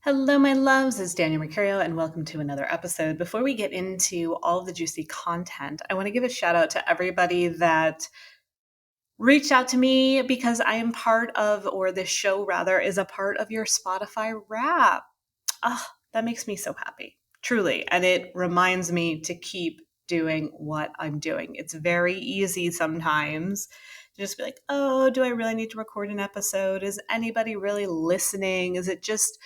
Hello, my loves. It's Danielle Mercurio, and welcome to another episode. Before we get into all of the juicy content, I want to give a shout out to everybody that reached out to me because I am part of, or this show rather, is a part of your Spotify wrap. Ah, that makes me so happy, truly. And it reminds me to keep doing what I'm doing. It's very easy sometimes to just be like, oh, do I really need to record an episode? Is anybody really listening? Is it just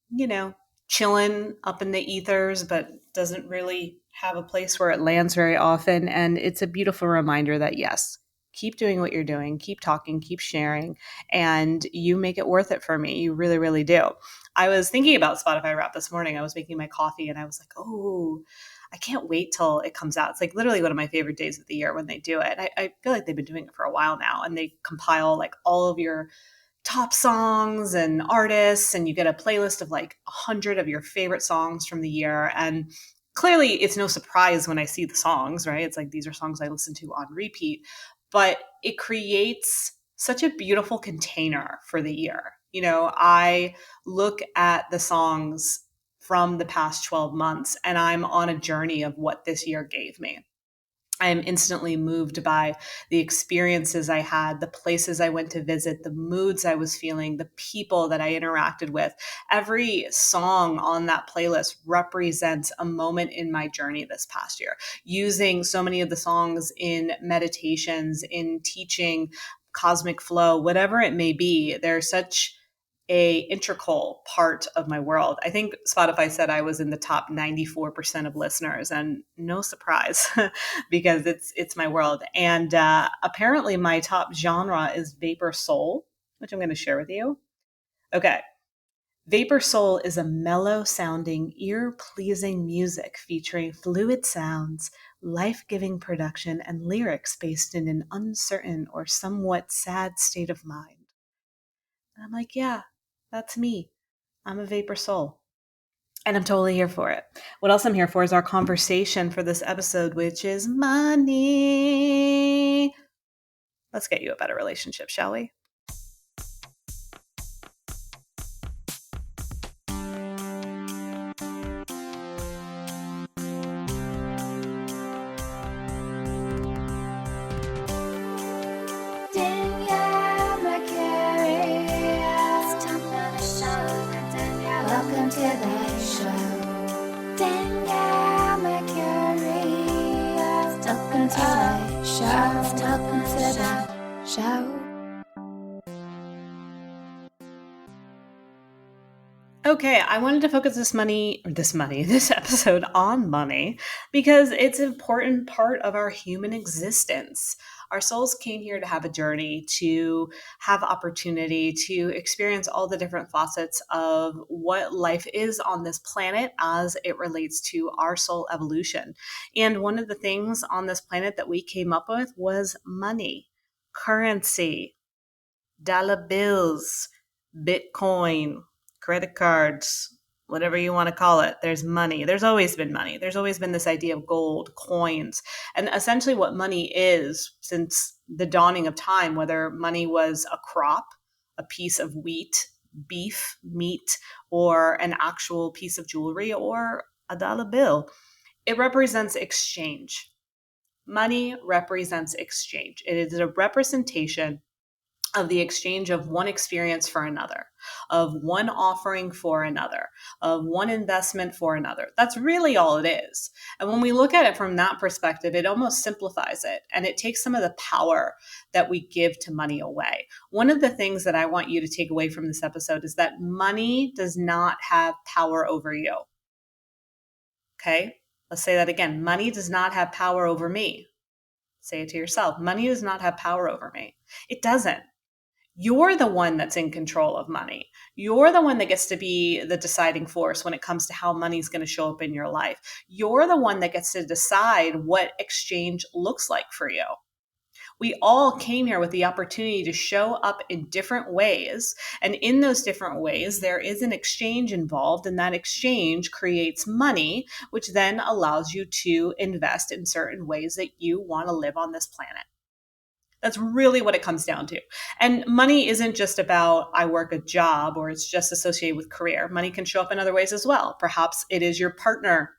you know, chilling up in the ethers, but doesn't really have a place where it lands very often. And it's a beautiful reminder that yes, keep doing what you're doing, keep talking, keep sharing, and you make it worth it for me. You really, really do. I was thinking about Spotify Wrap this morning. I was making my coffee and I was like, oh, I can't wait till it comes out. It's like literally one of my favorite days of the year when they do it. I feel like they've been doing it for a while now and they compile like all of your top songs and artists, and you get a playlist of like 100 of your favorite songs from the year. And clearly, it's no surprise when I see the songs, right? It's like these are songs I listen to on repeat, but it creates such a beautiful container for the year. I look at the songs from the past 12 months and I'm on a journey of what this year gave me. I am instantly moved by the experiences I had, the places I went to visit, the moods I was feeling, the people that I interacted with. Every song on that playlist represents a moment in my journey this past year. Using so many of the songs in meditations, in teaching, cosmic flow, whatever it may be, they're such a integral part of my world. I think Spotify said I was in the top 94% of listeners, and no surprise because it's my world. And apparently my top genre is vapor soul, which I'm going to share with you. Okay. Vapor soul is a mellow sounding, ear pleasing music featuring fluid sounds, life giving production, and lyrics based in an uncertain or somewhat sad state of mind. And I'm like, yeah, that's me. I'm a vapor soul. And I'm totally here for it. What else I'm here for is our conversation for this episode, which is money. Let's get you a better relationship, shall we? Danielle Mercurio. It's time for the show. Danielle, welcome to the show. Danielle Mercurio. Welcome to the show. Welcome to the show. Okay, I wanted to focus this episode on money because it's an important part of our human existence. Our souls came here to have a journey, to have opportunity, to experience all the different facets of what life is on this planet as it relates to our soul evolution. And one of the things on this planet that we came up with was money, currency, dollar bills, Bitcoin, credit cards, whatever you want to call it. There's money. There's always been money. There's always been this idea of gold, coins, and essentially what money is since the dawning of time, whether money was a crop, a piece of wheat, beef, meat, or an actual piece of jewelry or a dollar bill. It represents exchange. Money represents exchange. It is a representation of the exchange of one experience for another, of one offering for another, of one investment for another. That's really all it is. And when we look at it from that perspective, it almost simplifies it and it takes some of the power that we give to money away. One of the things that I want you to take away from this episode is that money does not have power over you. Okay? Let's say that again. Money does not have power over me. Say it to yourself. Money does not have power over me. It doesn't. You're the one that's in control of money. You're the one that gets to be the deciding force when it comes to how money's going to show up in your life. You're the one that gets to decide what exchange looks like for you. We all came here with the opportunity to show up in different ways. And in those different ways, there is an exchange involved, and that exchange creates money, which then allows you to invest in certain ways that you want to live on this planet. That's really what it comes down to. And money isn't just about I work a job or it's just associated with career. Money can show up in other ways as well. Perhaps it is your partner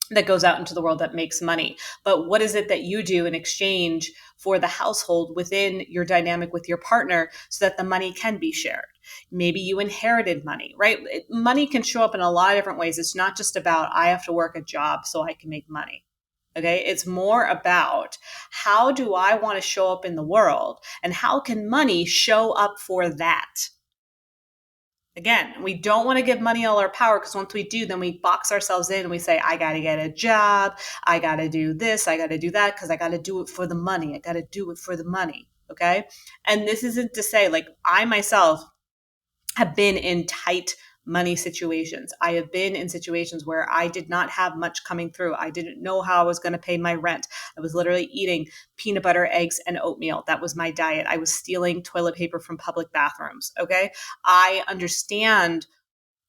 that goes out into the world that makes money. But what is it that you do in exchange for the household within your dynamic with your partner so that the money can be shared? Maybe you inherited money, right? Money can show up in a lot of different ways. It's not just about I have to work a job so I can make money. Okay. It's more about how do I want to show up in the world and how can money show up for that? Again, we don't want to give money all our power because once we do, then we box ourselves in and we say, I got to get a job. I got to do this. I got to do that because I got to do it for the money. I got to do it for the money. Okay. And this isn't to say like I myself have been in tight money situations. I have been in situations where I did not have much coming through. I didn't know how I was going to pay my rent. I was literally eating peanut butter, eggs, and oatmeal. That was my diet. I was stealing toilet paper from public bathrooms. Okay. I understand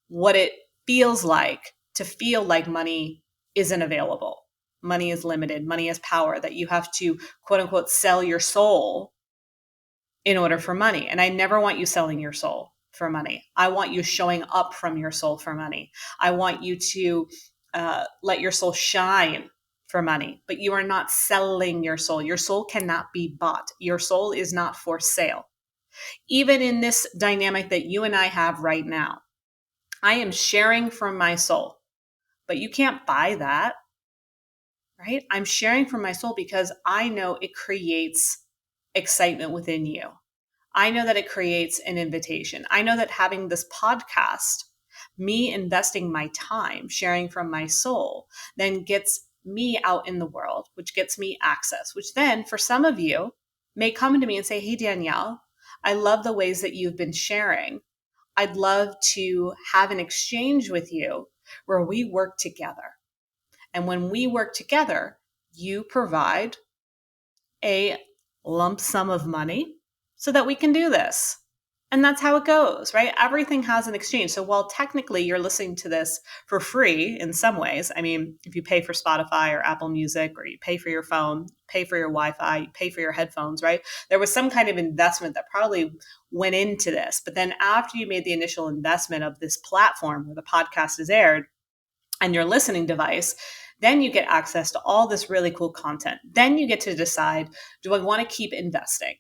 what it feels like to feel like money isn't available. Money is limited. Money is power, that you have to quote unquote sell your soul in order for money. And I never want you selling your soul for money. I want you showing up from your soul for money. I want you to let your soul shine for money, but you are not selling your soul. Your soul cannot be bought. Your soul is not for sale. Even in this dynamic that you and I have right now, I am sharing from my soul, but you can't buy that, right? I'm sharing from my soul because I know it creates excitement within you. I know that it creates an invitation. I know that having this podcast, me investing my time, sharing from my soul, then gets me out in the world, which gets me access, which then for some of you may come to me and say, hey, Danielle, I love the ways that you've been sharing. I'd love to have an exchange with you where we work together. And when we work together, you provide a lump sum of money so that we can do this. And that's how it goes, right? Everything has an exchange. So while technically you're listening to this for free in some ways, I mean, if you pay for Spotify or Apple Music, or you pay for your phone, pay for your Wi-Fi, you pay for your headphones, right? There was some kind of investment that probably went into this. But then after you made the initial investment of this platform where the podcast is aired and your listening device, then you get access to all this really cool content. Then you get to decide, do I want to keep investing?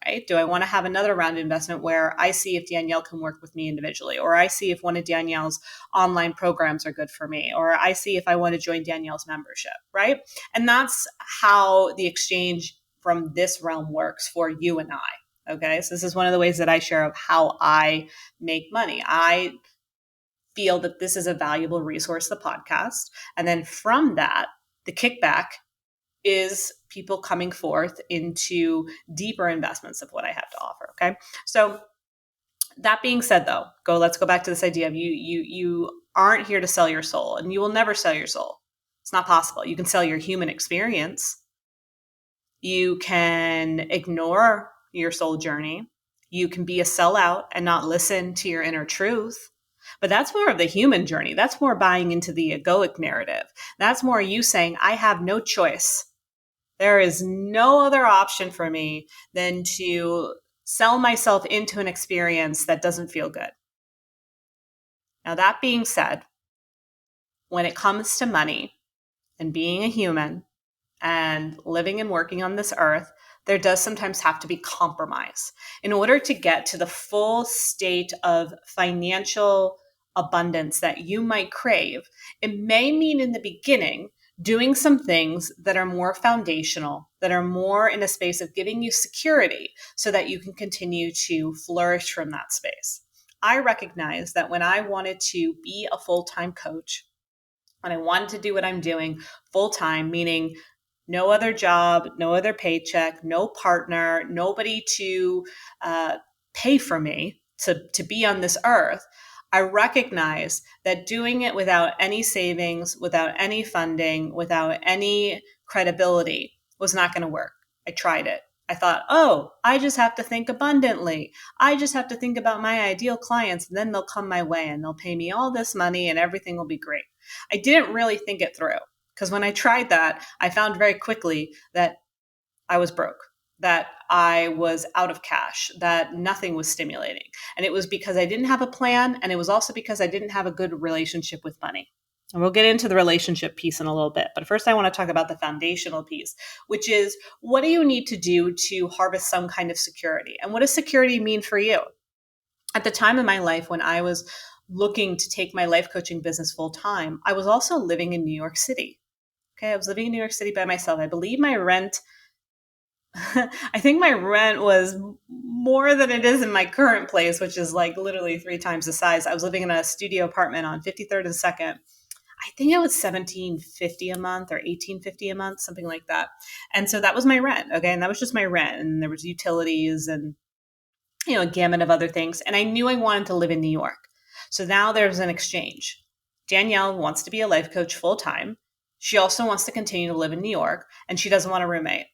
Right? Do I want to have another round of investment where I see if Danielle can work with me individually, or I see if one of Danielle's online programs are good for me, or I see if I want to join Danielle's membership, right? And that's how the exchange from this realm works for you and I. Okay. So this is one of the ways that I share of how I make money. I feel that this is a valuable resource, the podcast. And then from that, the kickback is people coming forth into deeper investments of what I have to offer. Okay. So that being said, though, let's go back to this idea of you aren't here to sell your soul, and you will never sell your soul. It's not possible. You can sell your human experience. You can ignore your soul journey. You can be a sellout and not listen to your inner truth. But that's more of the human journey. That's more buying into the egoic narrative. That's more you saying, I have no choice. There is no other option for me than to sell myself into an experience that doesn't feel good. Now, that being said, when it comes to money and being a human and living and working on this earth, there does sometimes have to be compromise. In order to get to the full state of financial abundance that you might crave, it may mean in the beginning doing some things that are more foundational, that are more in a space of giving you security so that you can continue to flourish from that space. I recognize that when I wanted to be a full-time coach, when I wanted to do what I'm doing full-time, meaning no other job, no other paycheck, no partner, nobody to pay for me to be on this earth, I recognize that doing it without any savings, without any funding, without any credibility was not going to work. I tried it. I thought, oh, I just have to think abundantly. I just have to think about my ideal clients, and then they'll come my way and they'll pay me all this money and everything will be great. I didn't really think it through, because when I tried that, I found very quickly that I was broke. that I was out of cash, that nothing was stimulating. And it was because I didn't have a plan. And it was also because I didn't have a good relationship with money. And we'll get into the relationship piece in a little bit. But first, I want to talk about the foundational piece, which is what do you need to do to harvest some kind of security? And what does security mean for you? At the time in my life when I was looking to take my life coaching business full time, I was also living in New York City. Okay. I was living in New York City by myself. I believe my rent I think my rent was more than it is in my current place, which is like literally 3 times the size. I was living in a studio apartment on 53rd and 2nd. I think it was 1750 a month or 1850 a month, something like that. And so that was my rent. Okay. And that was just my rent. And there was utilities and, a gamut of other things. And I knew I wanted to live in New York. So now there's an exchange. Danielle wants to be a life coach full time. She also wants to continue to live in New York and she doesn't want a roommate.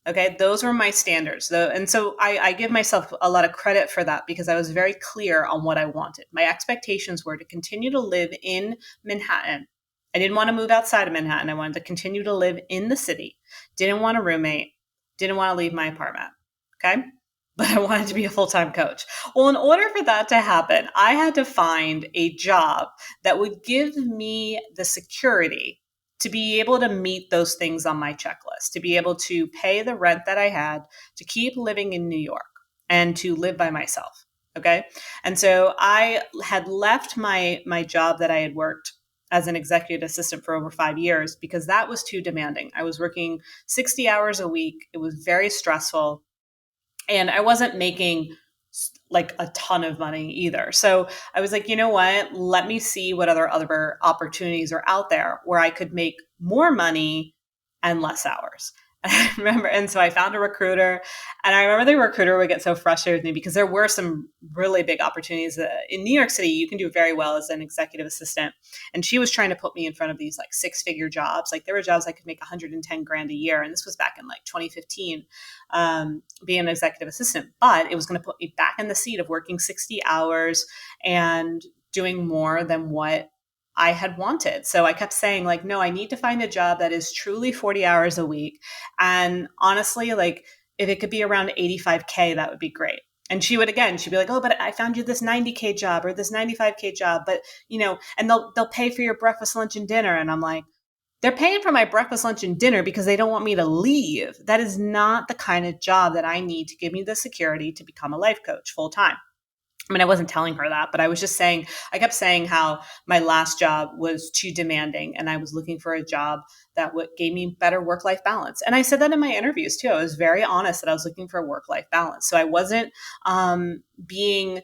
Okay, those were my standards. And so I give myself a lot of credit for that because I was very clear on what I wanted. My expectations were to continue to live in Manhattan. I didn't want to move outside of Manhattan. I wanted to continue to live in the city. Didn't want a roommate. Didn't want to leave my apartment. Okay, but I wanted to be a full-time coach. Well, in order for that to happen, I had to find a job that would give me the security to be able to meet those things on my checklist, to be able to pay the rent that I had, to keep living in New York and to live by myself. Okay. And so I had left my job that I had worked as an executive assistant for over 5 years because that was too demanding. I was working 60 hours a week. It was very stressful and I wasn't making like a ton of money either. So I was like, you know what? Let me see what other opportunities are out there where I could make more money and less hours. And I remember, and so I found a recruiter, and I remember the recruiter would get so frustrated with me because there were some really big opportunities in New York City. You can do very well as an executive assistant, and she was trying to put me in front of these like 6-figure jobs. Like there were jobs I could make 110 grand a year, and this was back in like 2015, being an executive assistant. But it was going to put me back in the seat of working 60 hours and doing more than what I had wanted. So I kept saying like, no, I need to find a job that is truly 40 hours a week. And honestly, like if it could be around 85K, that would be great. And she'd be like, oh, but I found you this 90K job or this 95K job, but and they'll pay for your breakfast, lunch, and dinner. And I'm like, they're paying for my breakfast, lunch, and dinner because they don't want me to leave. That is not the kind of job that I need to give me the security to become a life coach full time. I mean, I wasn't telling her that, but I was just saying, I kept saying how my last job was too demanding and I was looking for a job that gave me better work-life balance. And I said that in my interviews too. I was very honest that I was looking for a work-life balance. So I wasn't being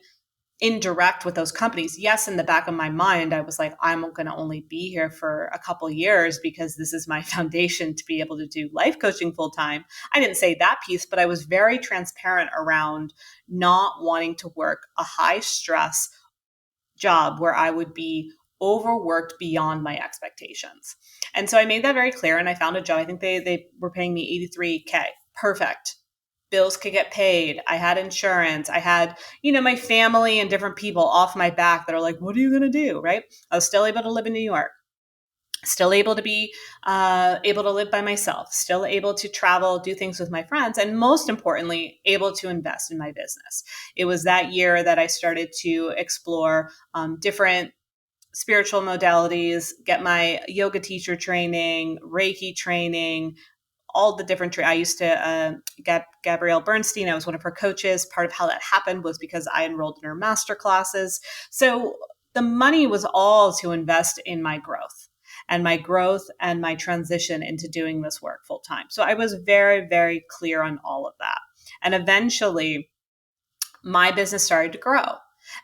indirect with those companies. Yes, in the back of my mind, I was like, I'm going to only be here for a couple years because this is my foundation to be able to do life coaching full time. I didn't say that piece, but I was very transparent around not wanting to work a high stress job where I would be overworked beyond my expectations. And so I made that very clear and I found a job. I think they were paying me 83K. Perfect. Bills could get paid. I had insurance. I had, my family and different people off my back that are like, what are you going to do? Right. I was still able to live in New York, still able to be able to live by myself, still able to travel, do things with my friends, and most importantly, able to invest in my business. It was that year that I started to explore different spiritual modalities, get my yoga teacher training, Reiki training, all the different I used to Gabrielle Bernstein. I was one of her coaches. Part of how that happened was because I enrolled in her master classes. So the money was all to invest in my growth and my transition into doing this work full time. So I was very, very clear on all of that. And eventually my business started to grow.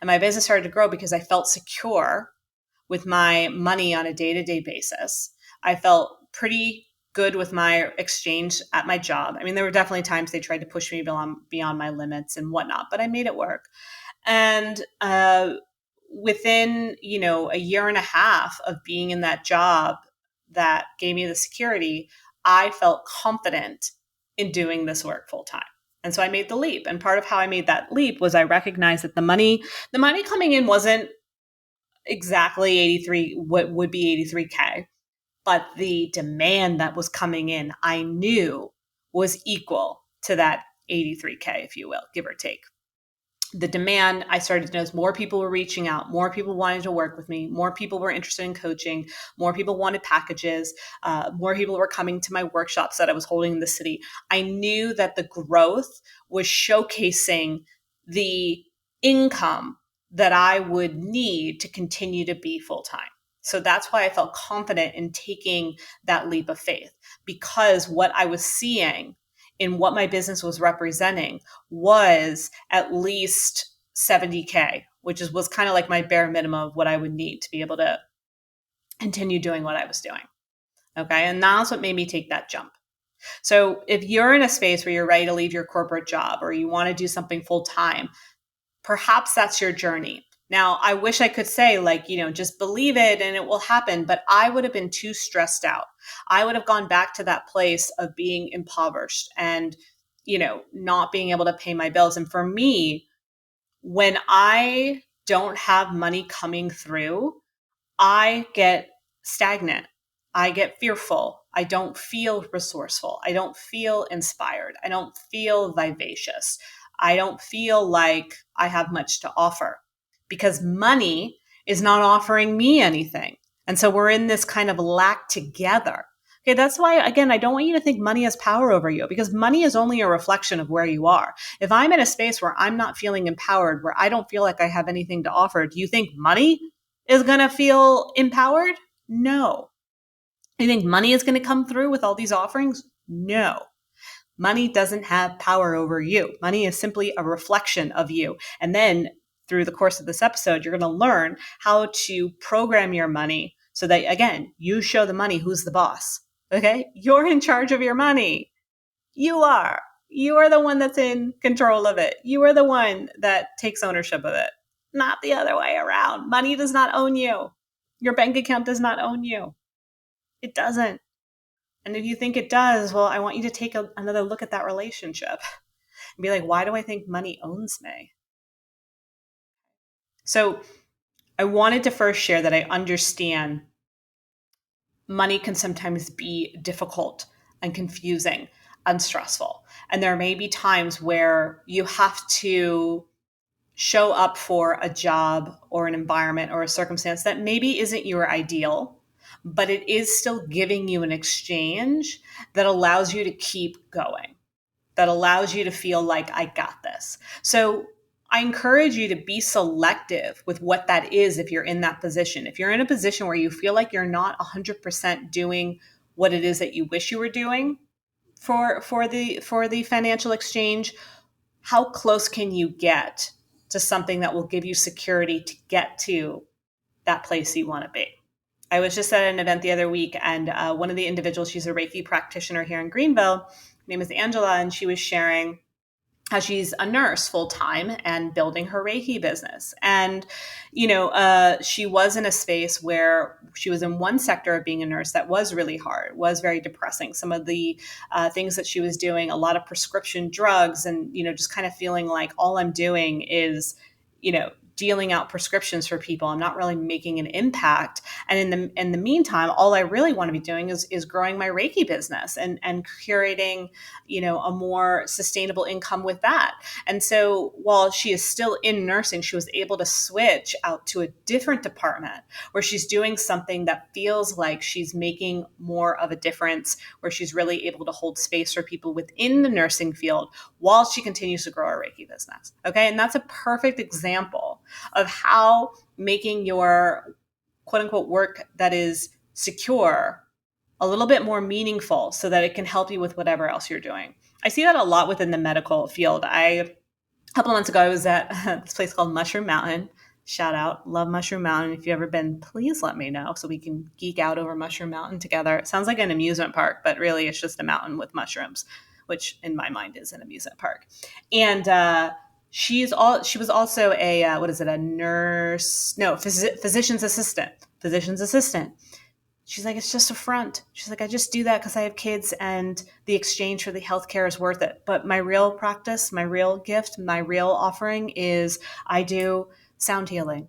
And my business started to grow because I felt secure with my money on a day-to-day basis. I felt pretty good with my exchange at my job. I mean, there were definitely times they tried to push me beyond my limits and whatnot, but I made it work. And within, a year and a half of being in that job that gave me the security, I felt confident in doing this work full time. And so I made the leap. And part of how I made that leap was I recognized that the money coming in wasn't exactly what would be 83K. But the demand that was coming in, I knew was equal to that 83K, if you will, give or take. The demand, I started to notice more people were reaching out, more people wanted to work with me, more people were interested in coaching, more people wanted packages, more people were coming to my workshops that I was holding in the city. I knew that the growth was showcasing the income that I would need to continue to be full-time. So that's why I felt confident in taking that leap of faith, because what I was seeing in what my business was representing was at least 70K, which was kind of like my bare minimum of what I would need to be able to continue doing what I was doing. Okay. And that's what made me take that jump. So if you're in a space where you're ready to leave your corporate job or you want to do something full time, perhaps that's your journey. Now, I wish I could say, like, just believe it and it will happen, but I would have been too stressed out. I would have gone back to that place of being impoverished and, not being able to pay my bills. And for me, when I don't have money coming through, I get stagnant. I get fearful. I don't feel resourceful. I don't feel inspired. I don't feel vivacious. I don't feel like I have much to offer because money is not offering me anything. And so we're in this kind of lack together. Okay, that's why, again, I don't want you to think money has power over you because money is only a reflection of where you are. If I'm in a space where I'm not feeling empowered, where I don't feel like I have anything to offer, do you think money is going to feel empowered? No. You think money is going to come through with all these offerings? No. Money doesn't have power over you. Money is simply a reflection of you. And then through the course of this episode, you're going to learn how to program your money so that, again, you show the money who's the boss. Okay? You're in charge of your money. You are. You are the one that's in control of it. You are the one that takes ownership of it, not the other way around. Money does not own you. Your bank account does not own you. It doesn't. And if you think it does, well, I want you to take another look at that relationship and be like, why do I think money owns me? So I wanted to first share that I understand money can sometimes be difficult and confusing and stressful. And there may be times where you have to show up for a job or an environment or a circumstance that maybe isn't your ideal, but it is still giving you an exchange that allows you to keep going, that allows you to feel like I got this. So I encourage you to be selective with what that is if you're in that position. If you're in a position where you feel like you're not 100% doing what it is that you wish you were doing for the financial exchange, how close can you get to something that will give you security to get to that place you want to be? I was just at an event the other week, and one of the individuals, she's a Reiki practitioner here in Greenville. Her name is Angela, and she was sharing how she's a nurse full time and building her Reiki business. And, she was in a space where she was in one sector of being a nurse that was really hard, was very depressing. Some of the things that she was doing, a lot of prescription drugs and, just kind of feeling like all I'm doing is, dealing out prescriptions for people. I'm not really making an impact. And in the meantime, all I really want to be doing is growing my Reiki business and curating, a more sustainable income with that. And so while she is still in nursing, she was able to switch out to a different department where she's doing something that feels like she's making more of a difference, where she's really able to hold space for people within the nursing field while she continues to grow her Reiki business. Okay. And that's a perfect example of how making your quote unquote work that is secure a little bit more meaningful so that it can help you with whatever else you're doing. I see that a lot within the medical field. A couple of months ago, I was at this place called Mushroom Mountain. Shout out, love Mushroom Mountain. If you've ever been, please let me know so we can geek out over Mushroom Mountain together. It sounds like an amusement park, but really it's just a mountain with mushrooms, which in my mind is an amusement park. And she was also a nurse, no, physician's assistant. She's like, it's just a front. She's like, I just do that because I have kids and the exchange for the healthcare is worth it. But my real practice, my real gift, my real offering is I do sound healing.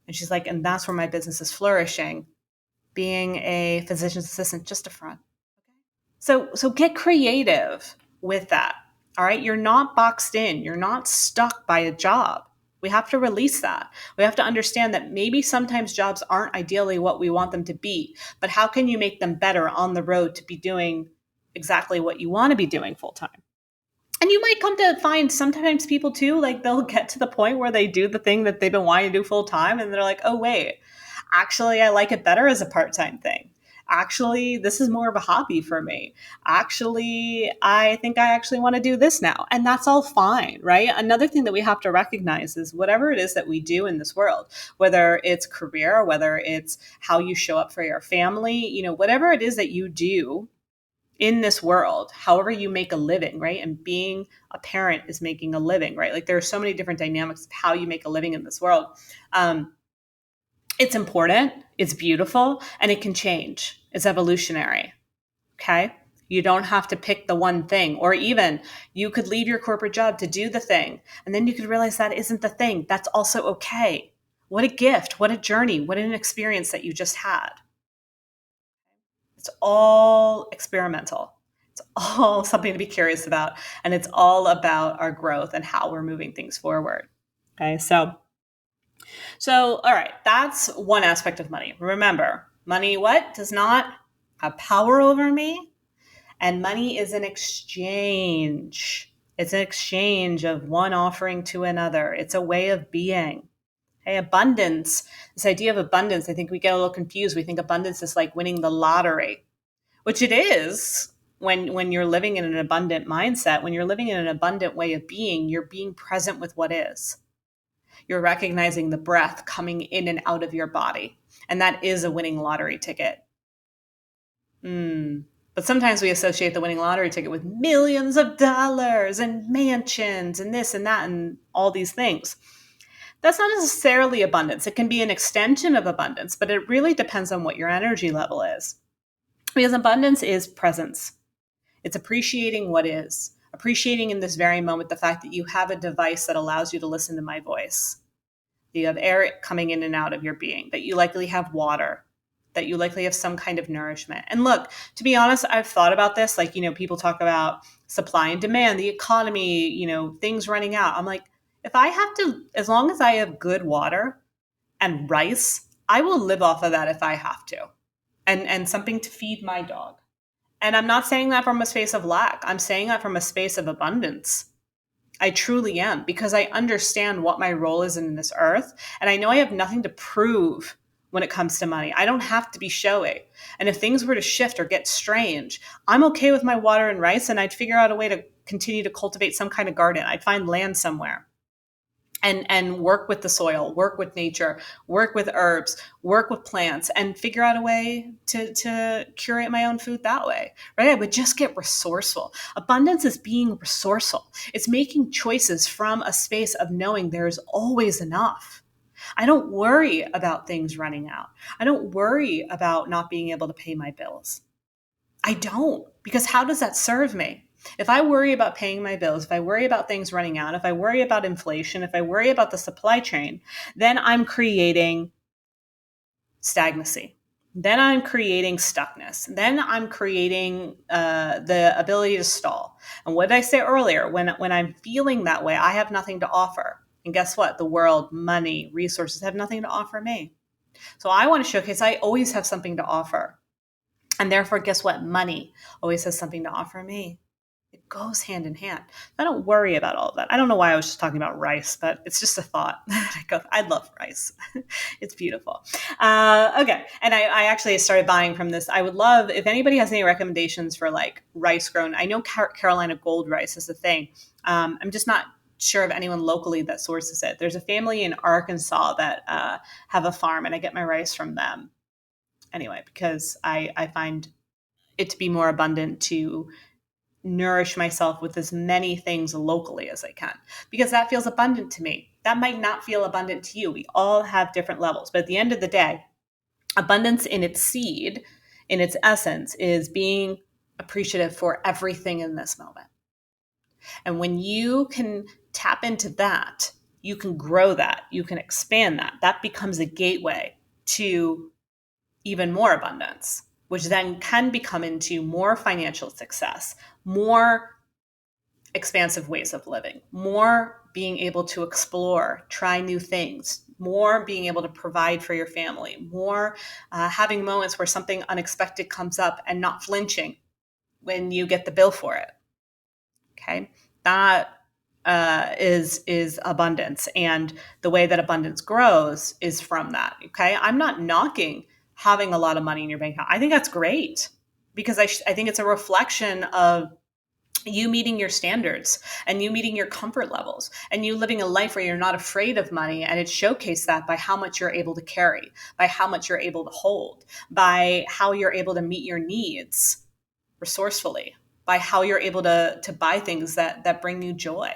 And she's like, and that's where my business is flourishing, being a physician's assistant, just a front. So get creative with that. All right. You're not boxed in. You're not stuck by a job. We have to release that. We have to understand that maybe sometimes jobs aren't ideally what we want them to be, but how can you make them better on the road to be doing exactly what you want to be doing full time? And you might come to find sometimes people too, like they'll get to the point where they do the thing that they've been wanting to do full time and they're like, oh, wait, actually, I like it better as a part time thing. Actually, this is more of a hobby for me. Actually, I think I actually want to do this now. And that's all fine, right? Another thing that we have to recognize is whatever it is that we do in this world, whether it's career, whether it's how you show up for your family, whatever it is that you do in this world, however you make a living, right? And being a parent is making a living, right? Like there are so many different dynamics of how you make a living in this world. It's important, it's beautiful, and it can change. It's evolutionary. Okay. You don't have to pick the one thing, or even you could leave your corporate job to do the thing. And then you could realize that isn't the thing. That's also okay. What a gift, what a journey, what an experience that you just had. It's all experimental. It's all something to be curious about. And it's all about our growth and how we're moving things forward. Okay. So, all right, that's one aspect of money. Remember, money what? Does not have power over me. And money is an exchange. It's an exchange of one offering to another. It's a way of being. Okay, abundance, this idea of abundance, I think we get a little confused. We think abundance is like winning the lottery, which it is when you're living in an abundant mindset. When you're living in an abundant way of being, you're being present with what is. You're recognizing the breath coming in and out of your body. And that is a winning lottery ticket. But sometimes we associate the winning lottery ticket with millions of dollars and mansions and this and that and all these things. That's not necessarily abundance. It can be an extension of abundance, but it really depends on what your energy level is. Because abundance is presence. It's appreciating what is. Appreciating in this very moment the fact that you have a device that allows you to listen to my voice. You have air coming in and out of your being, that you likely have water, that you likely have some kind of nourishment. And look, to be honest, I've thought about this. Like, people talk about supply and demand, the economy, things running out. I'm like, if I have to, as long as I have good water and rice, I will live off of that if I have to. And something to feed my dog. And I'm not saying that from a space of lack. I'm saying that from a space of abundance. I truly am, because I understand what my role is in this earth. And I know I have nothing to prove when it comes to money. I don't have to be showy. And if things were to shift or get strange, I'm okay with my water and rice, and I'd figure out a way to continue to cultivate some kind of garden. I'd find land somewhere. And work with the soil, work with nature, work with herbs, work with plants, and figure out a way to curate my own food that way, right? I would just get resourceful. Abundance is being resourceful. It's making choices from a space of knowing there's always enough. I don't worry about things running out. I don't worry about not being able to pay my bills. I don't, because how does that serve me? If I worry about paying my bills, if I worry about things running out, if I worry about inflation, if I worry about the supply chain, then I'm creating stagnancy. Then I'm creating stuckness. Then I'm creating the ability to stall. And what did I say earlier? When I'm feeling that way, I have nothing to offer. And guess what? The world, money, resources have nothing to offer me. So I want to showcase I always have something to offer. And therefore, guess what? Money always has something to offer me. It goes hand in hand. I don't worry about all of that. I don't know why I was just talking about rice, but it's just a thought. I love rice. It's beautiful. Okay. And I actually started buying from this. I would love, if anybody has any recommendations for like rice grown. I know Carolina gold rice is the thing. I'm just not sure of anyone locally that sources it. There's a family in Arkansas that have a farm, and I get my rice from them. Anyway, because I find it to be more abundant to nourish myself with as many things locally as I can, because that feels abundant to me. That might not feel abundant to you. We all have different levels, but at the end of the day, abundance in its seed, in its essence, is being appreciative for everything in this moment. And when you can tap into that, you can grow that, you can expand that. That becomes a gateway to even more abundance, which then can become into more financial success, more expansive ways of living, more being able to explore, try new things, more being able to provide for your family, more having moments where something unexpected comes up and not flinching when you get the bill for it. Okay, that is abundance, and the way that abundance grows is from that. Okay, I'm not knocking having a lot of money in your bank account. I think that's great because I think it's a reflection of you meeting your standards and you meeting your comfort levels and you living a life where you're not afraid of money. And it showcased that by how much you're able to carry, by how much you're able to hold, by how you're able to meet your needs resourcefully, by how you're able to buy things that bring you joy.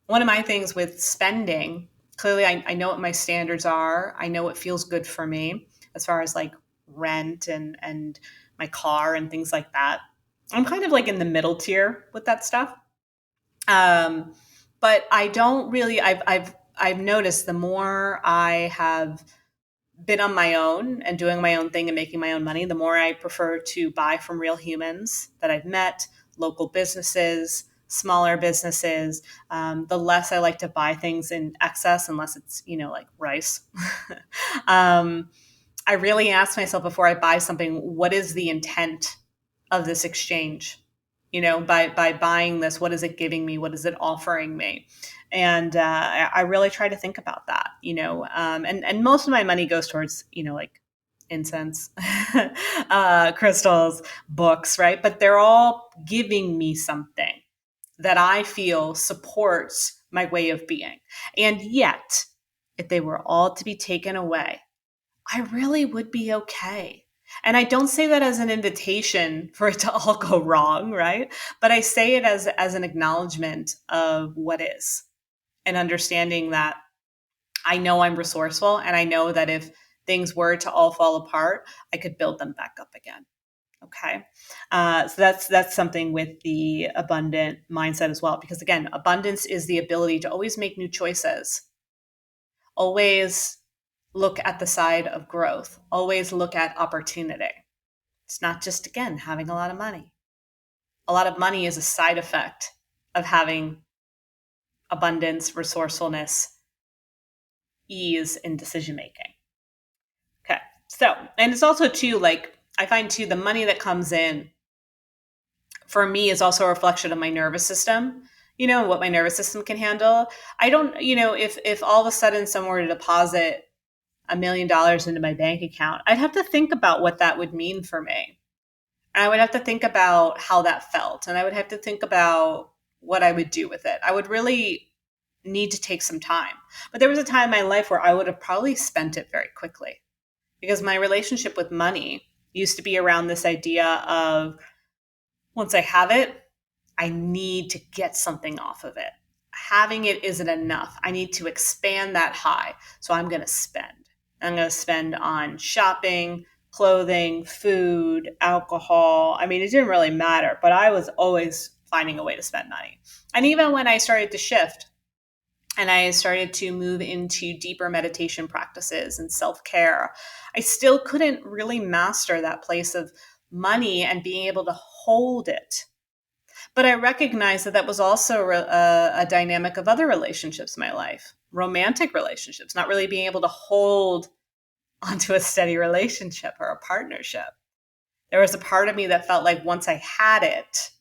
One of my things with spending, clearly I know what my standards are. I know what feels good for me as far as like rent and my car and things like that. I'm kind of like in the middle tier with that stuff. Um, but I don't really. I've noticed the more I have been on my own and doing my own thing and making my own money, the more I prefer to buy from real humans that I've met, local businesses, smaller businesses. The less I like to buy things in excess, unless it's like rice. um, I really ask myself before I buy something, what is the intent of this exchange? By buying this, what is it giving me? What is it offering me? And I really try to think about that. And most of my money goes towards like incense, crystals, books, right? But they're all giving me something that I feel supports my way of being. And yet, if they were all to be taken away, I really would be okay. And I don't say that as an invitation for it to all go wrong, right? But I say it as an acknowledgement of what is, and understanding that I know I'm resourceful and I know that if things were to all fall apart, I could build them back up again. Okay. So that's something with the abundant mindset as well. Because again, abundance is the ability to always make new choices, always look at the side of growth, always look at opportunity. It's not just, again, having a lot of money. A lot of money is a side effect of having abundance, resourcefulness, ease in decision making. Okay. So, and it's also too, like, I find too, the money that comes in for me is also a reflection of my nervous system, what my nervous system can handle. I don't, if all of a sudden someone were to deposit $1 million into my bank account, I'd have to think about what that would mean for me. And I would have to think about how that felt. And I would have to think about what I would do with it. I would really need to take some time. But there was a time in my life where I would have probably spent it very quickly because my relationship with money used to be around this idea of once I have it, I need to get something off of it. Having it isn't enough. I need to expand that high. So I'm going to spend. I'm going to spend on shopping, clothing, food, alcohol. I mean, it didn't really matter, but I was always finding a way to spend money. And even when I started to shift and I started to move into deeper meditation practices and self-care, I still couldn't really master that place of money and being able to hold it. But I recognized that was also a dynamic of other relationships in my life, romantic relationships, not really being able to hold onto a steady relationship or a partnership. There was a part of me that felt like once I had it,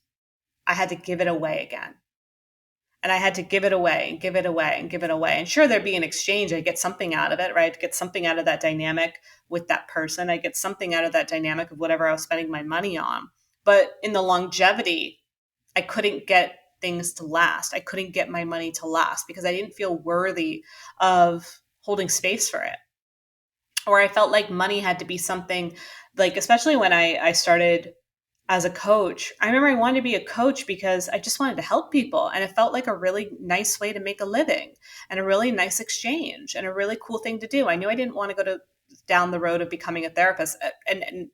I had to give it away again. And I had to give it away and give it away and give it away. And sure, there'd be an exchange. I'd get something out of it, right? I'd get something out of that dynamic with that person. I'd get something out of that dynamic of whatever I was spending my money on. But in the longevity, I couldn't get things to last. I couldn't get my money to last because I didn't feel worthy of holding space for it. Or I felt like money had to be something like, especially when I started as a coach, I remember I wanted to be a coach because I just wanted to help people. And it felt like a really nice way to make a living and a really nice exchange and a really cool thing to do. I knew I didn't want to go down the road of becoming a therapist. And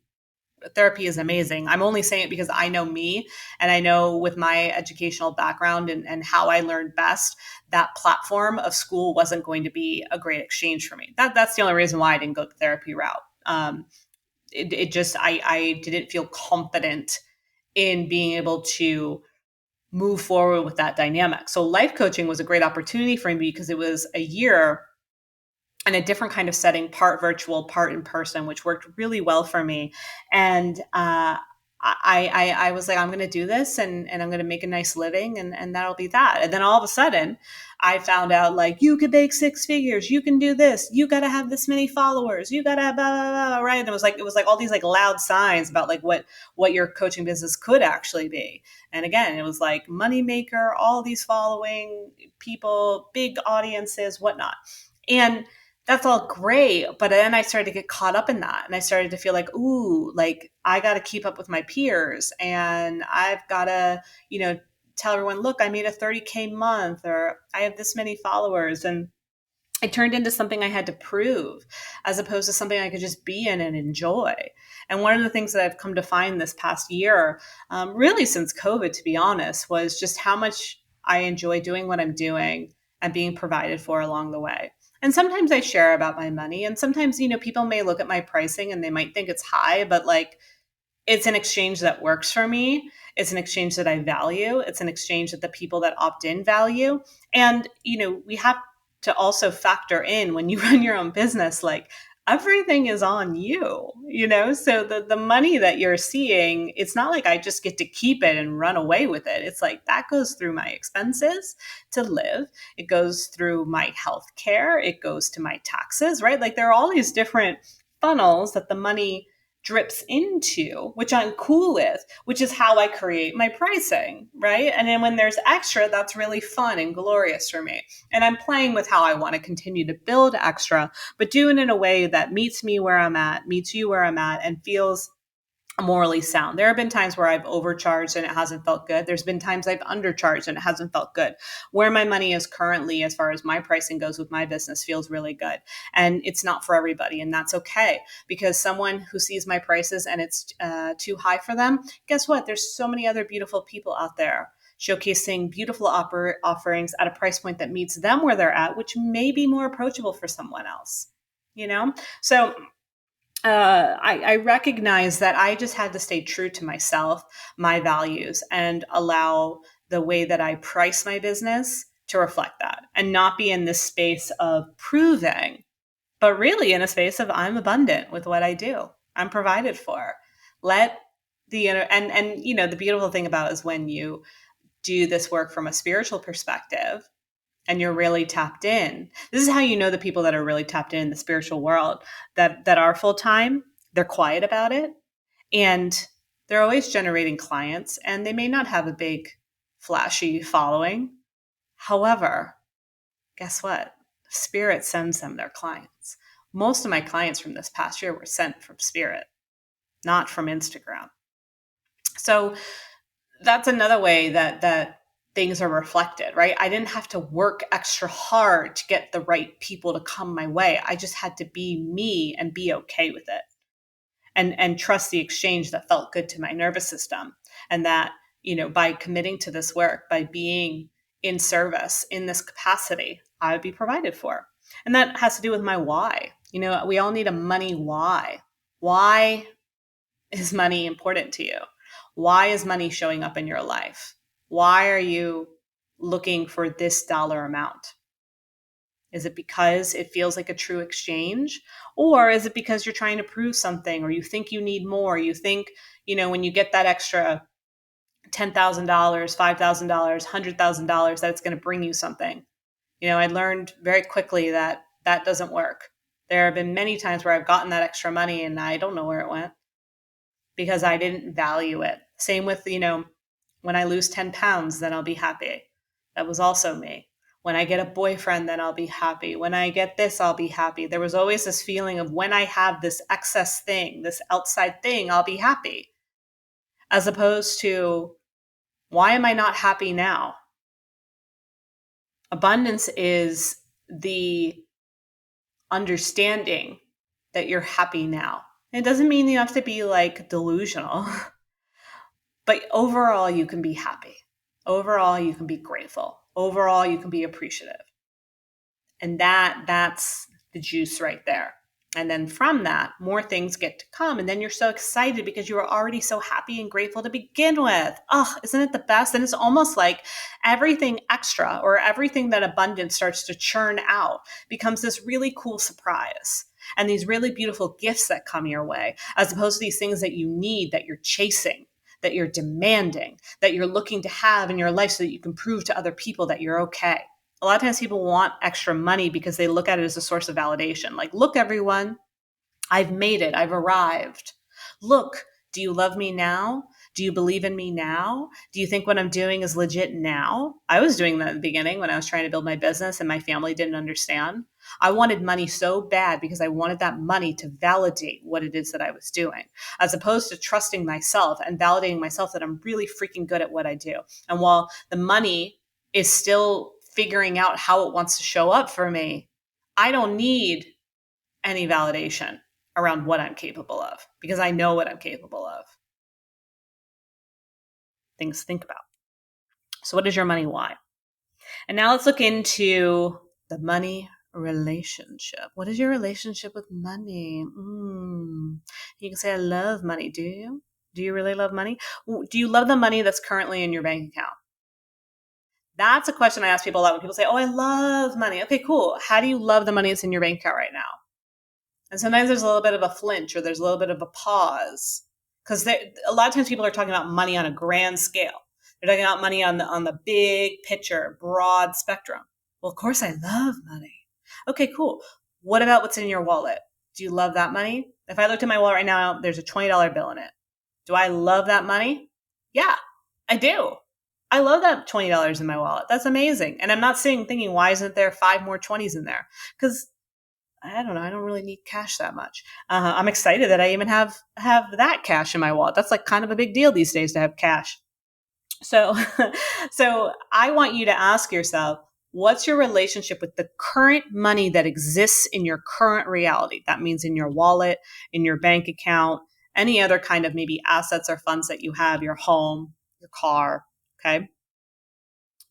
therapy is amazing. I'm only saying it because I know me and I know with my educational background and how I learned best, that platform of school wasn't going to be a great exchange for me. That's the only reason why I didn't go the therapy route. It just, I didn't feel confident in being able to move forward with that dynamic. So life coaching was a great opportunity for me because it was a year in a different kind of setting, part virtual, part in person, which worked really well for me. And I was like, I'm going to do this, and I'm going to make a nice living, and that'll be that. And then all of a sudden, I found out like, you could make six figures, you can do this, you got to have this many followers, you got to have blah, blah, blah, right. And it was like all these like loud signs about like what your coaching business could actually be. And again, it was like moneymaker, all these following people, big audiences, whatnot. And that's all great. But then I started to get caught up in that. And I started to feel like, ooh, like I got to keep up with my peers, and I've got to, tell everyone, look, I made a 30K month, or I have this many followers. And it turned into something I had to prove as opposed to something I could just be in and enjoy. And one of the things that I've come to find this past year, really since COVID, to be honest, was just how much I enjoy doing what I'm doing and being provided for along the way. And sometimes I share about my money, and sometimes, people may look at my pricing and they might think it's high, but like, it's an exchange that works for me. It's an exchange that I value. It's an exchange that the people that opt in value. And, we have to also factor in, when you run your own business, like everything is on you, so the money that you're seeing, it's not like I just get to keep it and run away with it. It's like that goes through my expenses to live. It goes through my health care. It goes to my taxes, right? Like there are all these different funnels that the money drips into, which I'm cool with, which is how I create my pricing, right? And then when there's extra, that's really fun and glorious for me. And I'm playing with how I want to continue to build extra, but do it in a way that meets me where I'm at, meets you where I'm at, and feels morally sound. There have been times where I've overcharged and it hasn't felt good. There's been times I've undercharged and it hasn't felt good. Where my money is currently, as far as my pricing goes with my business, feels really good. And it's not for everybody. And that's okay, because someone who sees my prices and it's too high for them, guess what? There's so many other beautiful people out there showcasing beautiful offerings at a price point that meets them where they're at, which may be more approachable for someone else, So I recognize that I just had to stay true to myself, my values, and allow the way that I price my business to reflect that, and not be in this space of proving, but really in a space of I'm abundant with what I do. I'm provided for. Let the beautiful thing about it is when you do this work from a spiritual perspective, and you're really tapped in. This is how you know the people that are really tapped in the spiritual world, that are full time. They're quiet about it, and they're always generating clients, and they may not have a big flashy following. However, guess what? Spirit sends them their clients. Most of my clients from this past year were sent from Spirit, not from Instagram. So that's another way that things are reflected, right? I didn't have to work extra hard to get the right people to come my way. I just had to be me and be okay with it, and trust the exchange that felt good to my nervous system. And that, by committing to this work, by being in service in this capacity, I would be provided for. And that has to do with my why. We all need a money why. Why is money important to you? Why is money showing up in your life? Why are you looking for this dollar amount? Is it because it feels like a true exchange? Or is it because you're trying to prove something, or you think you need more? You think, when you get that extra $10,000, $5,000, $100,000, that it's going to bring you something. I learned very quickly that that doesn't work. There have been many times where I've gotten that extra money and I don't know where it went, because I didn't value it. Same with, when I lose 10 pounds, then I'll be happy. That was also me. When I get a boyfriend, then I'll be happy. When I get this, I'll be happy. There was always this feeling of, when I have this excess thing, this outside thing, I'll be happy. As opposed to, why am I not happy now? Abundance is the understanding that you're happy now. It doesn't mean you have to be like delusional, but overall you can be happy. Overall you can be grateful. Overall you can be appreciative. And that's the juice right there. And then from that, more things get to come. And then you're so excited because you were already so happy and grateful to begin with. Oh, isn't it the best? And it's almost like everything extra or everything that abundance starts to churn out becomes this really cool surprise. And these really beautiful gifts that come your way, as opposed to these things that you need, that you're chasing, that you're demanding, that you're looking to have in your life so that you can prove to other people that you're okay. A lot of times people want extra money because they look at it as a source of validation. Like, look, everyone, I've made it. I've arrived. Look, do you love me now? Do you believe in me now? Do you think what I'm doing is legit now? I was doing that in the beginning when I was trying to build my business and my family didn't understand. I wanted money so bad because I wanted that money to validate what it is that I was doing, as opposed to trusting myself and validating myself that I'm really freaking good at what I do. And while the money is still figuring out how it wants to show up for me, I don't need any validation around what I'm capable of because I know what I'm capable of. Things to think about. So, what is your money why? And now let's look into the money relationship. What is your relationship with money? You can say, I love money. Do you? Do you really love money? Do you love the money that's currently in your bank account? That's a question I ask people a lot when people say, oh, I love money. Okay, cool. How do you love the money that's in your bank account right now? And sometimes there's a little bit of a flinch or there's a little bit of a pause because a lot of times people are talking about money on a grand scale. They're talking about money on the big picture, broad spectrum. Well, of course I love money. Okay, cool. What about what's in your wallet? Do you love that money? If I looked at my wallet right now, there's a $20 bill in it. Do I love that money? Yeah, I do. I love that $20 in my wallet. That's amazing. And I'm not thinking, why isn't there 5 more 20s in there? Because I don't know. I don't really need cash that much. I'm excited that I even have that cash in my wallet. That's like kind of a big deal these days to have cash. So, so I want you to ask yourself, what's your relationship with the current money that exists in your current reality? That means in your wallet, in your bank account, any other kind of maybe assets or funds that you have, your home, your car, okay,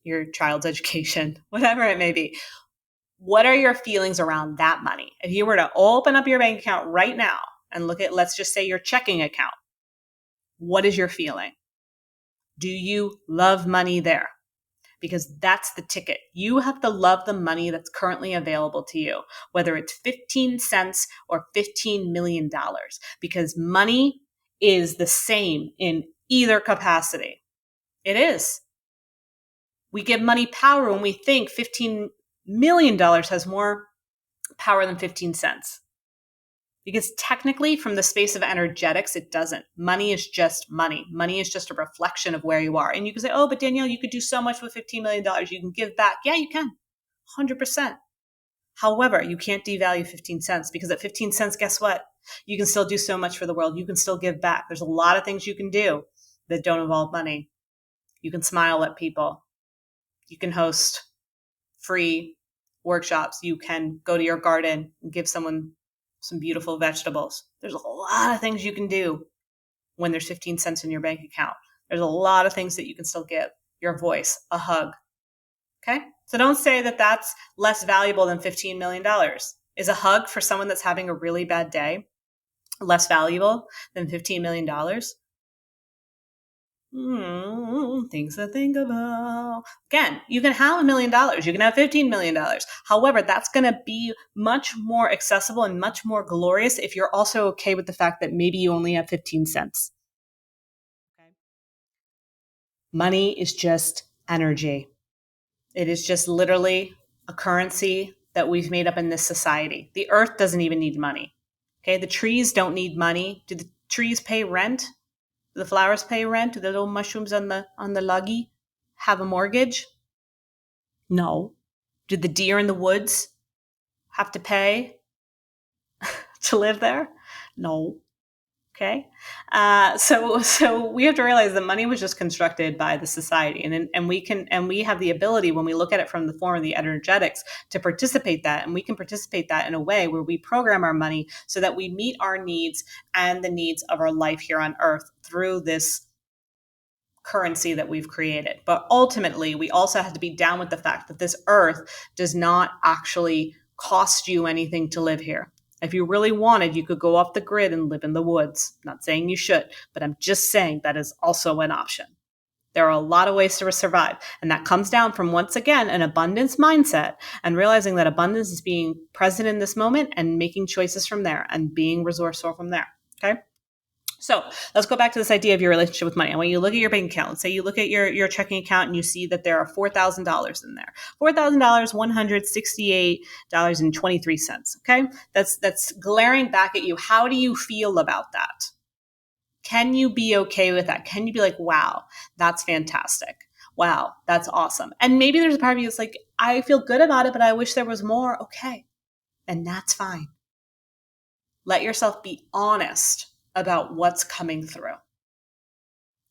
your child's education, whatever it may be. What are your feelings around that money? If you were to open up your bank account right now and look at, let's just say, your checking account, what is your feeling? Do you love money there? Because that's the ticket. You have to love the money that's currently available to you, whether it's 15 cents or $15 million, because money is the same in either capacity. It is. We give money power when we think $15 million has more power than 15 cents. Because technically, from the space of energetics, it doesn't. Money is just money. Money is just a reflection of where you are. And you can say, oh, but Danielle, you could do so much with $15 million. You can give back. Yeah, you can. 100%. However, you can't devalue 15 cents because at 15 cents, guess what? You can still do so much for the world. You can still give back. There's a lot of things you can do that don't involve money. You can smile at people. You can host free workshops. You can go to your garden and give someone some beautiful vegetables. There's a lot of things you can do when there's 15 cents in your bank account. There's a lot of things that you can still give. Your voice, a hug. Okay? So don't say that that's less valuable than $15 million. Is a hug for someone that's having a really bad day less valuable than $15 million? Things to think about. Again, you can have $1 million. You can have $15 million. However, that's going to be much more accessible and much more glorious if you're also okay with the fact that maybe you only have 15 cents. Okay. Money is just energy. It is just literally a currency that we've made up in this society. The earth doesn't even need money. Okay. The trees don't need money. Do the trees pay rent? Do the flowers pay rent? Do the little mushrooms on the luggy have a mortgage? No. Do the deer in the woods have to pay to live there? No. Okay. So we have to realize that money was just constructed by the society, and we have the ability, when we look at it from the form of the energetics, to participate that, and we can participate that in a way where we program our money so that we meet our needs and the needs of our life here on earth through this currency that we've created. But ultimately, we also have to be down with the fact that this earth does not actually cost you anything to live here. If you really wanted, you could go off the grid and live in the woods. I'm not saying you should, but I'm just saying that is also an option. There are a lot of ways to survive. And that comes down from, once again, an abundance mindset and realizing that abundance is being present in this moment and making choices from there and being resourceful from there. Okay. So let's go back to this idea of your relationship with money. And when you look at your bank account, let's say you look at your checking account and you see that there are $4,000 in there. $4,000, $168.23. Okay. That's glaring back at you. How do you feel about that? Can you be okay with that? Can you be like, wow, that's fantastic. Wow, that's awesome. And maybe there's a part of you that's like, I feel good about it, but I wish there was more. Okay. And that's fine. Let yourself be honest about what's coming through.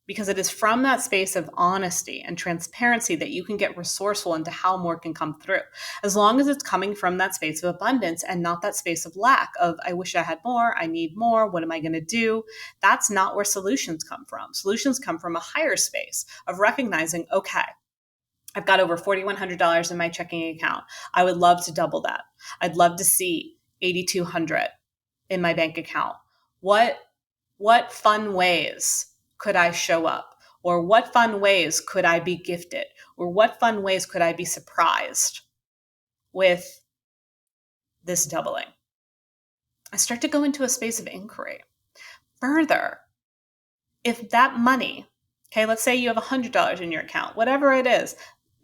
Because it is from that space of honesty and transparency that you can get resourceful into how more can come through. As long as it's coming from that space of abundance and not that space of lack of, I wish I had more, I need more, what am I going to do? That's not where solutions come from. Solutions come from a higher space of recognizing, okay, I've got over $4,100 in my checking account. I would love to double that. I'd love to see $8,200 in my bank account. What fun ways could I show up? Or what fun ways could I be gifted? Or what fun ways could I be surprised with this doubling? I start to go into a space of inquiry. Further, if that money, okay, let's say you have $100 in your account, whatever it is,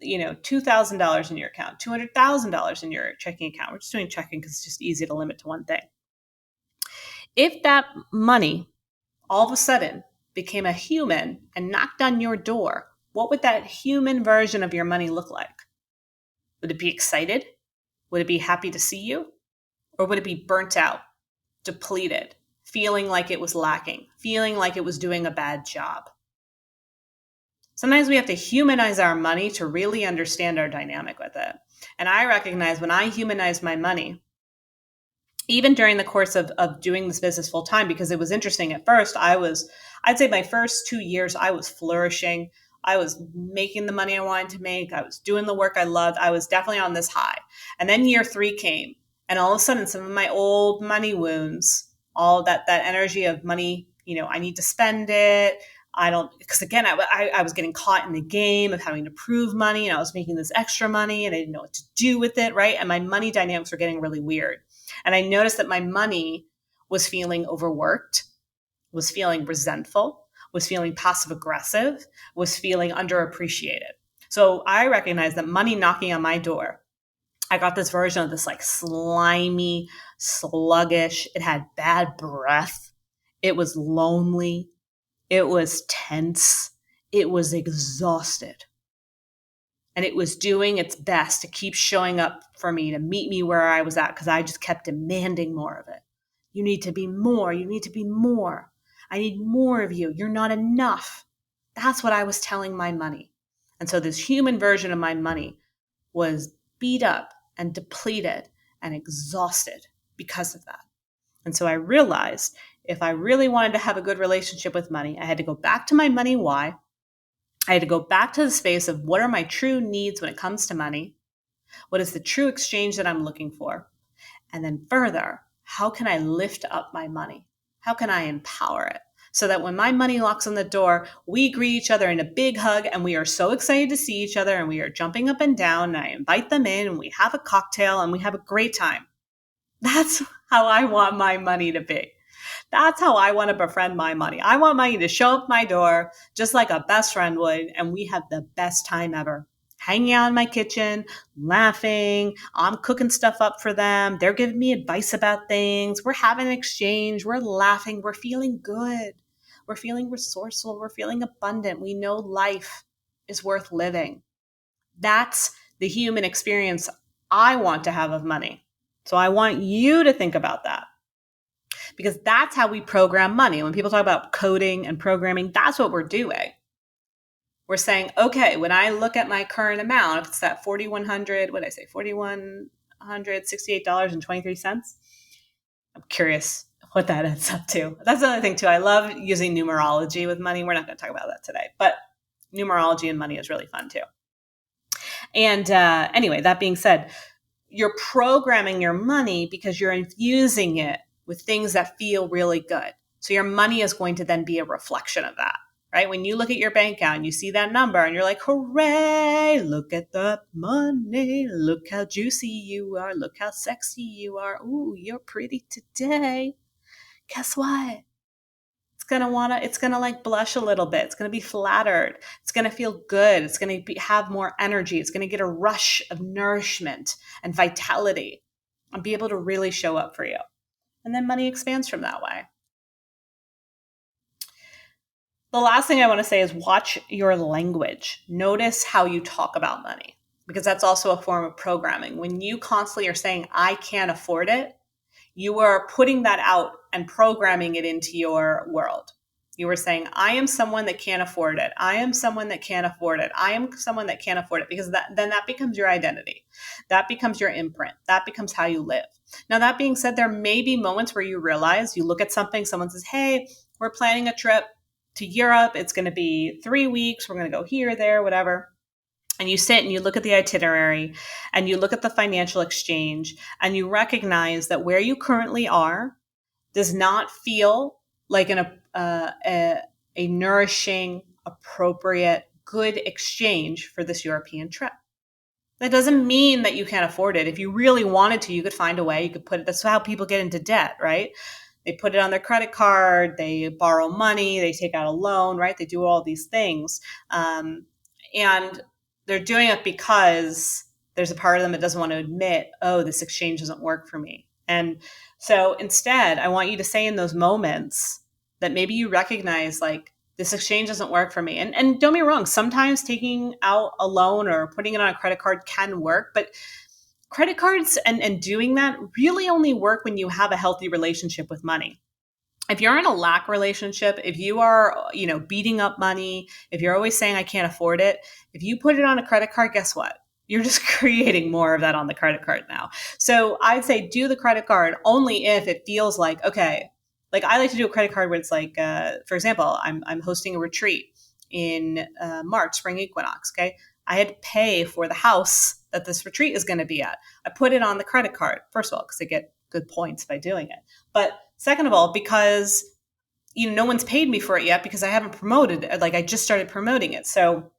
$2,000 in your account, $200,000 in your checking account. We're just doing checking because it's just easy to limit to one thing. If that money all of a sudden became a human and knocked on your door, what would that human version of your money look like? Would it be excited? Would it be happy to see you? Or would it be burnt out, depleted, feeling like it was lacking, feeling like it was doing a bad job? Sometimes we have to humanize our money to really understand our dynamic with it. And I recognize when I humanize my money, even during the course of doing this business full time, because it was interesting at first, I'd say my first 2 years, I was flourishing. I was making the money I wanted to make. I was doing the work I loved. I was definitely on this high. And then year 3 came. And all of a sudden, some of my old money wounds, all that energy of money, I need to spend it. Because again, I was getting caught in the game of having to prove money, and I was making this extra money and I didn't know what to do with it, right? And my money dynamics were getting really weird. And I noticed that my money was feeling overworked, was feeling resentful, was feeling passive aggressive, was feeling underappreciated. So I recognized that money knocking on my door, I got this version of this like slimy, sluggish, it had bad breath. It was lonely. It was tense. It was exhausted. And it was doing its best to keep showing up for me, to meet me where I was at, because I just kept demanding more of it. You need to be more. You need to be more. I need more of you. You're not enough. That's what I was telling my money. And so this human version of my money was beat up and depleted and exhausted because of that. And so I realized if I really wanted to have a good relationship with money, I had to go back to my money why. I had to go back to the space of what are my true needs when it comes to money? What is the true exchange that I'm looking for? And then further, how can I lift up my money? How can I empower it? So that when my money knocks on the door, we greet each other in a big hug and we are so excited to see each other and we are jumping up and down and I invite them in and we have a cocktail and we have a great time. That's how I want my money to be. That's how I want to befriend my money. I want money to show up my door just like a best friend would, and we have the best time ever. Hanging out in my kitchen, laughing. I'm cooking stuff up for them. They're giving me advice about things. We're having an exchange. We're laughing. We're feeling good. We're feeling resourceful. We're feeling abundant. We know life is worth living. That's the human experience I want to have of money. So I want you to think about that. Because that's how we program money. When people talk about coding and programming, that's what we're doing. We're saying, okay, when I look at my current amount, if it's that $4,168.23, I'm curious what that adds up to. That's another thing too. I love using numerology with money. We're not going to talk about that today, but numerology and money is really fun too. And anyway, that being said, you're programming your money because you're infusing it with things that feel really good. So your money is going to then be a reflection of that, right? When you look at your bank account and you see that number and you're like, hooray, look at that money. Look how juicy you are. Look how sexy you are. Ooh, you're pretty today. Guess what? It's gonna like blush a little bit. It's gonna be flattered. It's gonna feel good. It's gonna have more energy. It's gonna get a rush of nourishment and vitality and be able to really show up for you. And then money expands from that way. The last thing I want to say is watch your language. Notice how you talk about money, because that's also a form of programming. When you constantly are saying, I can't afford it, you are putting that out and programming it into your world. You were saying, I am someone that can't afford it. I am someone that can't afford it. I am someone that can't afford it, because then that becomes your identity. That becomes your imprint. That becomes how you live. Now, that being said, there may be moments where you realize, you look at something, someone says, hey, we're planning a trip to Europe. It's going to be 3 weeks. We're going to go here, there, whatever. And you sit and you look at the itinerary and you look at the financial exchange and you recognize that where you currently are does not feel like a nourishing, appropriate, good exchange for this European trip. That doesn't mean that you can't afford it. If you really wanted to, you could find a way. You could put it. That's how people get into debt, right? They put it on their credit card. They borrow money. They take out a loan, right? They do all these things. And they're doing it because there's a part of them that doesn't want to admit, oh, this exchange doesn't work for me. And so instead, I want you to say in those moments that maybe you recognize, like, this exchange doesn't work for me. And don't be wrong, sometimes taking out a loan or putting it on a credit card can work, but credit cards and doing that really only work when you have a healthy relationship with money. If you're in a lack relationship, if you are, beating up money, if you're always saying I can't afford it, if you put it on a credit card, guess what? You're just creating more of that on the credit card now. So I'd say do the credit card only if it feels like, okay, like I like to do a credit card where it's like, for example, I'm hosting a retreat in March, spring equinox. Okay. I had to pay for the house that this retreat is going to be at. I put it on the credit card, first of all, because I get good points by doing it. But second of all, because no one's paid me for it yet, because I haven't promoted it. Like I just started promoting it. So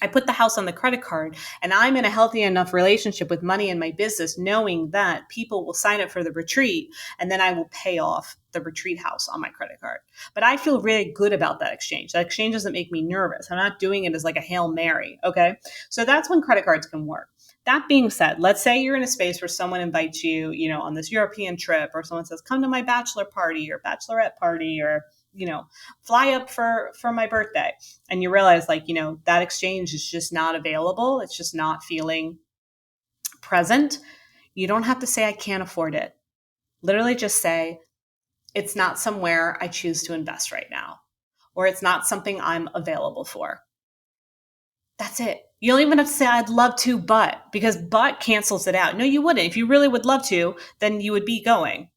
I put the house on the credit card, and I'm in a healthy enough relationship with money in my business, knowing that people will sign up for the retreat and then I will pay off the retreat house on my credit card. But I feel really good about that exchange. That exchange doesn't make me nervous. I'm not doing it as like a Hail Mary. Okay. So that's when credit cards can work. That being said, let's say you're in a space where someone invites you, on this European trip, or someone says, come to my bachelor party or bachelorette party, or fly up for my birthday. And you realize, like, that exchange is just not available. It's just not feeling present. You don't have to say, I can't afford it. Literally just say, it's not somewhere I choose to invest right now, or it's not something I'm available for. That's it. You don't even have to say, I'd love to, because but cancels it out. No, you wouldn't. If you really would love to, then you would be going.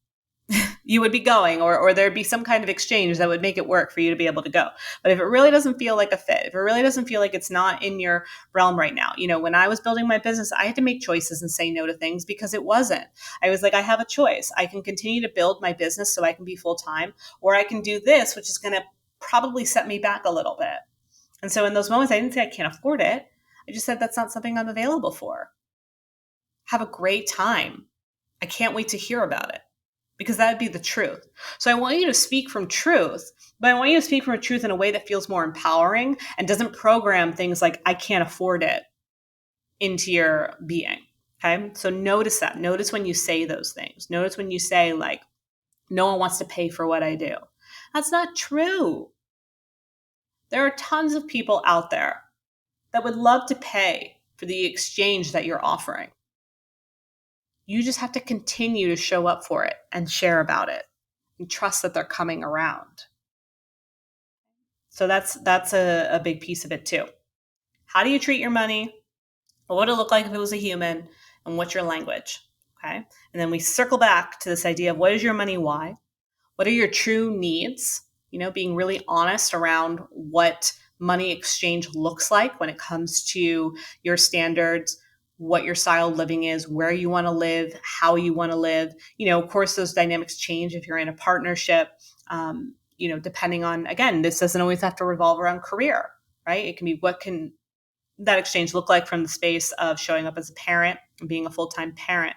You would be going, or there'd be some kind of exchange that would make it work for you to be able to go. But if it really doesn't feel like a fit, if it really doesn't feel like it's not in your realm right now, when I was building my business, I had to make choices and say no to things because it wasn't. I was like, I have a choice. I can continue to build my business so I can be full-time, or I can do this, which is going to probably set me back a little bit. And so in those moments, I didn't say I can't afford it. I just said, that's not something I'm available for. Have a great time. I can't wait to hear about it. Because that would be the truth. So I want you to speak from truth, but I want you to speak from truth in a way that feels more empowering and doesn't program things like, I can't afford it, into your being. Okay. So notice that. Notice when you say those things. Notice when you say, like, no one wants to pay for what I do. That's not true. There are tons of people out there that would love to pay for the exchange that you're offering. You just have to continue to show up for it and share about it and trust that they're coming around. So that's a big piece of it too. How do you treat your money? What would it look like if it was a human? And what's your language? Okay. And then we circle back to this idea of, what is your money? Why? What are your true needs? Being really honest around what money exchange looks like when it comes to your standards, what your style of living is, where you want to live, how you want to live. Of course, those dynamics change if you're in a partnership. Depending on, again, this doesn't always have to revolve around career, right? It can be, what can that exchange look like from the space of showing up as a parent and being a full-time parent?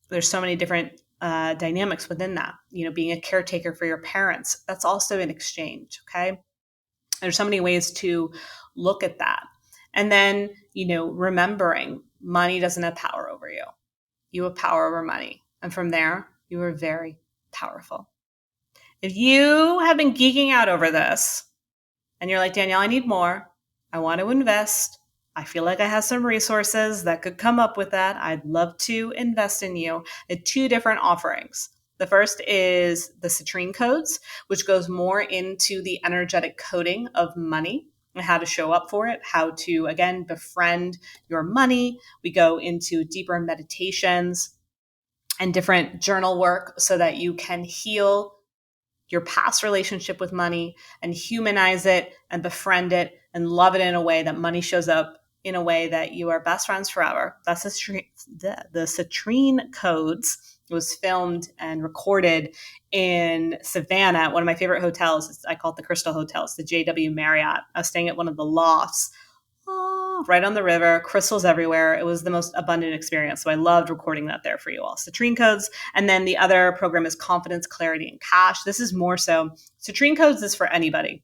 There's so many different dynamics within that. Being a caretaker for your parents, that's also an exchange. Okay. There's so many ways to look at that. And then, remembering money doesn't have power over you. You have power over money. And from there, you are very powerful. If you have been geeking out over this and you're like, Danielle, I need more, I want to invest, I feel like I have some resources that could come up with that, I'd love to invest in you, the two different offerings. The first is the Citrine Codes, which goes more into the energetic coding of money and how to show up for it, how to, again, befriend your money. We go into deeper meditations and different journal work so that you can heal your past relationship with money and humanize it and befriend it and love it in a way that money shows up in a way that you are best friends forever. That's the Citrine Codes. It was filmed and recorded in Savannah, one of my favorite hotels. I call it the Crystal Hotel. It's the JW Marriott. I was staying at one of the lofts right on the river, crystals everywhere. It was the most abundant experience. So I loved recording that there for you all. Citrine Codes. And then the other program is Confidence, Clarity, and Cash. This is more so, Citrine Codes is for anybody.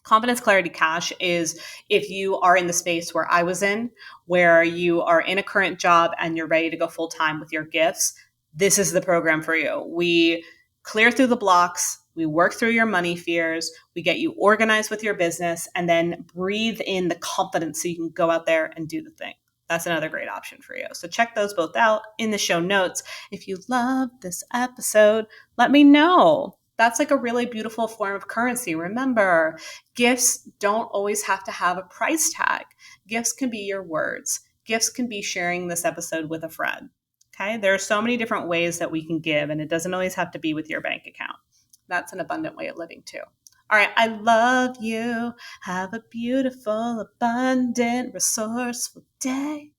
Confidence, Clarity, Cash is if you are in the space where I was in, where you are in a current job and you're ready to go full time with your gifts. This is the program for you. We clear through the blocks. We work through your money fears. We get you organized with your business and then breathe in the confidence so you can go out there and do the thing. That's another great option for you. So check those both out in the show notes. If you love this episode, let me know. That's like a really beautiful form of currency. Remember, gifts don't always have to have a price tag. Gifts can be your words. Gifts can be sharing this episode with a friend. Okay. There are so many different ways that we can give, and it doesn't always have to be with your bank account. That's an abundant way of living too. All right. I love you. Have a beautiful, abundant, resourceful day.